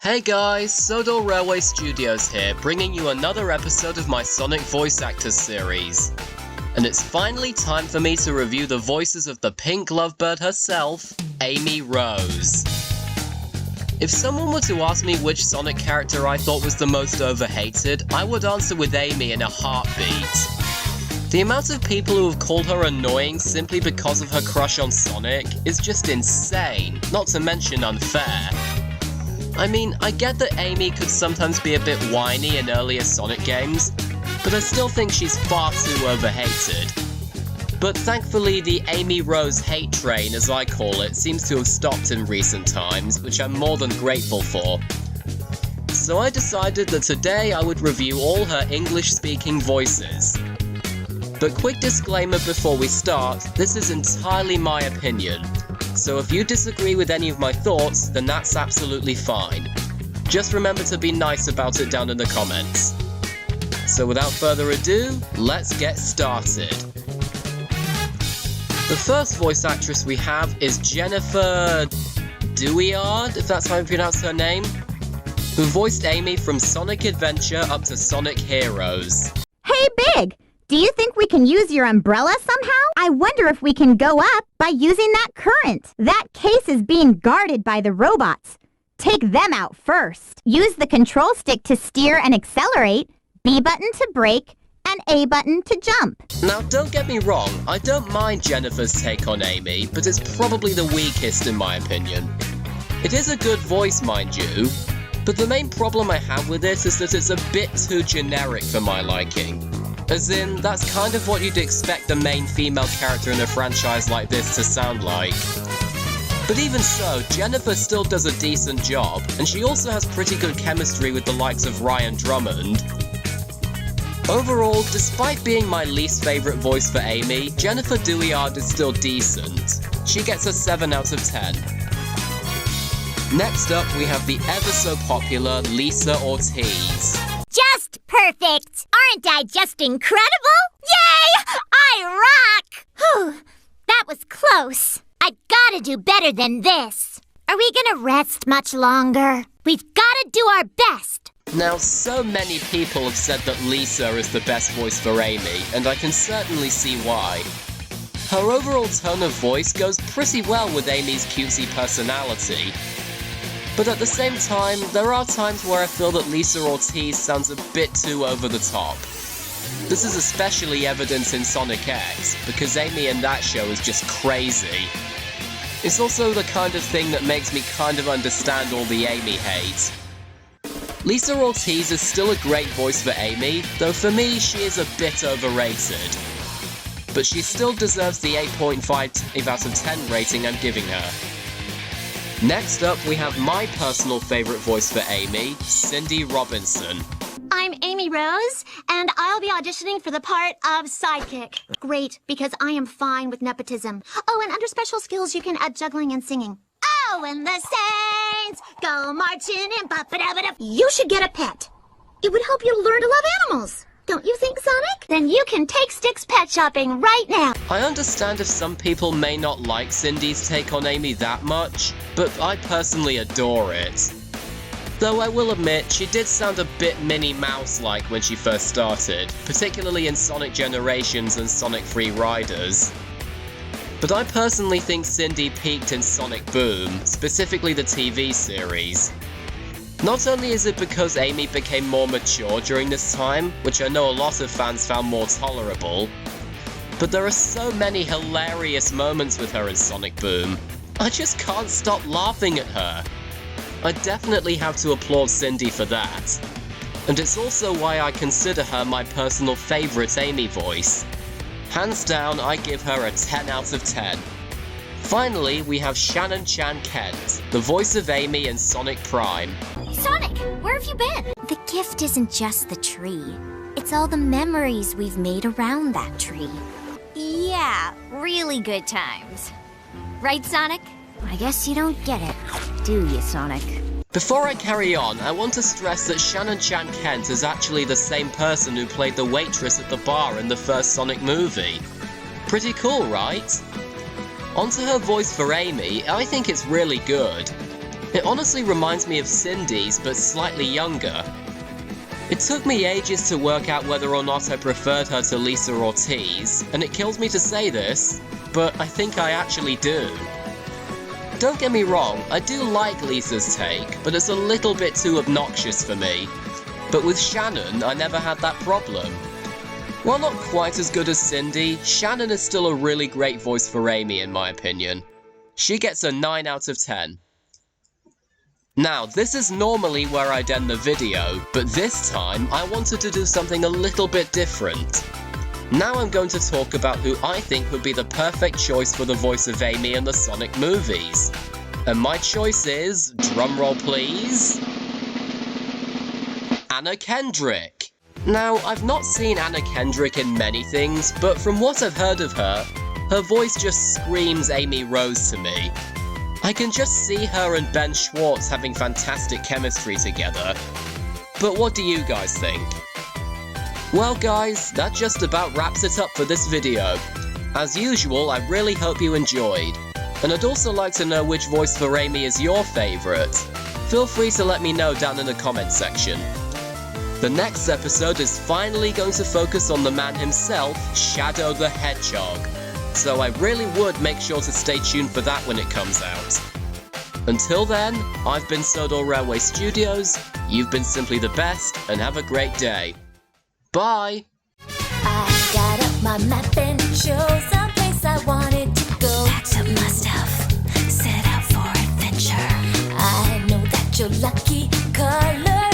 Hey guys, Sodor Railway Studios here, bringing you another episode of my Sonic Voice Actors series. And it's finally time for me to review the voices of the pink lovebird herself, Amy Rose. If someone were to ask me which Sonic character I thought was the most overhated, I would answer with Amy in a heartbeat. The amount of people who have called her annoying simply because of her crush on Sonic is just insane, not to mention unfair. I mean, I get that Amy could sometimes be a bit whiny in earlier Sonic games, but I still think she's far too overhated. But thankfully the Amy Rose hate train, as I call it, seems to have stopped in recent times, which I'm more than grateful for. So I decided that today I would review all her English-speaking voices. But quick disclaimer before we start, this is entirely my opinion. So if you disagree with any of my thoughts, then that's absolutely fine. Just remember to be nice about it down in the comments. So without further ado, let's get started. The first voice actress we have is Jennifer Douillard, if that's how you pronounce her name, who voiced Amy from Sonic Adventure up to Sonic Heroes. Hey Big! Do you think we can use your umbrella somehow? I wonder if we can go up by using that current. That case is being guarded by the robots. Take them out first. Use the control stick to steer and accelerate, B button to brake, and A button to jump. Now don't get me wrong, I don't mind Jennifer's take on Amy, but it's probably the weakest in my opinion. It is a good voice, mind you, but the main problem I have with it is that it's a bit too generic for my liking. As in, that's kind of what you'd expect the main female character in a franchise like this to sound like. But even so, Jennifer still does a decent job, and she also has pretty good chemistry with the likes of Ryan Drummond. Overall, despite being my least favourite voice for Amy, Jennifer Douillard is still decent. She gets a 7 out of 10. Next up, we have the ever so popular Lisa Ortiz. Just perfect! Aren't I just incredible? Yay! I rock! Whew, that was close. I gotta do better than this. Are we gonna rest much longer? We've gotta do our best. Now, so many people have said that Lisa is the best voice for Amy, and I can certainly see why. Her overall tone of voice goes pretty well with Amy's cutesy personality. But at the same time, there are times where I feel that Lisa Ortiz sounds a bit too over the top. This is especially evident in Sonic X, because Amy in that show is just crazy. It's also the kind of thing that makes me kind of understand all the Amy hate. Lisa Ortiz is still a great voice for Amy, though for me she is a bit overrated. But she still deserves the 8.5 out of 10 rating I'm giving her. Next up, we have my personal favourite voice for Amy, Cindy Robinson. I'm Amy Rose, and I'll be auditioning for the part of Sidekick. Great, because I am fine with nepotism. Oh, and under special skills, you can add juggling and singing. Oh, and the Saints go marching in, ba-ba-da-ba-da. You should get a pet. It would help you learn to love animals. Don't you think, Sonic? Then you can take Sticks pet shopping right now. I understand if some people may not like Cindy's take on Amy that much, but I personally adore it. Though I will admit, she did sound a bit Minnie Mouse-like when she first started, particularly in Sonic Generations and Sonic Free Riders. But I personally think Cindy peaked in Sonic Boom, specifically the TV series. Not only is it because Amy became more mature during this time, which I know a lot of fans found more tolerable, but there are so many hilarious moments with her in Sonic Boom. I just can't stop laughing at her. I definitely have to applaud Cindy for that. And it's also why I consider her my personal favourite Amy voice. Hands down, I give her a 10 out of 10. Finally, we have Shannon Chan-Kent, the voice of Amy in Sonic Prime. Sonic, where have you been? The gift isn't just the tree. It's all the memories we've made around that tree. Yeah, really good times. Right, Sonic? I guess you don't get it, do you, Sonic? Before I carry on, I want to stress that Shannon Chan-Kent is actually the same person who played the waitress at the bar in the first Sonic movie. Pretty cool, right? Onto her voice for Amy, I think it's really good. It honestly reminds me of Cindy's, but slightly younger. It took me ages to work out whether or not I preferred her to Lisa Ortiz, and it kills me to say this, but I think I actually do. Don't get me wrong, I do like Lisa's take, but it's a little bit too obnoxious for me. But with Shannon, I never had that problem. While not quite as good as Cindy, Shannon is still a really great voice for Amy in my opinion. She gets a 9 out of 10. Now, this is normally where I'd end the video, but this time I wanted to do something a little bit different. Now I'm going to talk about who I think would be the perfect choice for the voice of Amy in the Sonic movies. And my choice is, drumroll please, Anna Kendrick. Now, I've not seen Anna Kendrick in many things, but from what I've heard of her, her voice just screams Amy Rose to me. I can just see her and Ben Schwartz having fantastic chemistry together. But what do you guys think? Well guys, that just about wraps it up for this video. As usual, I really hope you enjoyed. And I'd also like to know which voice for Amy is your favourite. Feel free to let me know down in the comments section. The next episode is finally going to focus on the man himself, Shadow the Hedgehog. So I really would make sure to stay tuned for that when it comes out. Until then, I've been Sodor Railway Studios, you've been simply the best, and have a great day. Bye! I got up my map and chose someplace I wanted to go. Packed up my stuff, set out for adventure. I know that you're lucky, color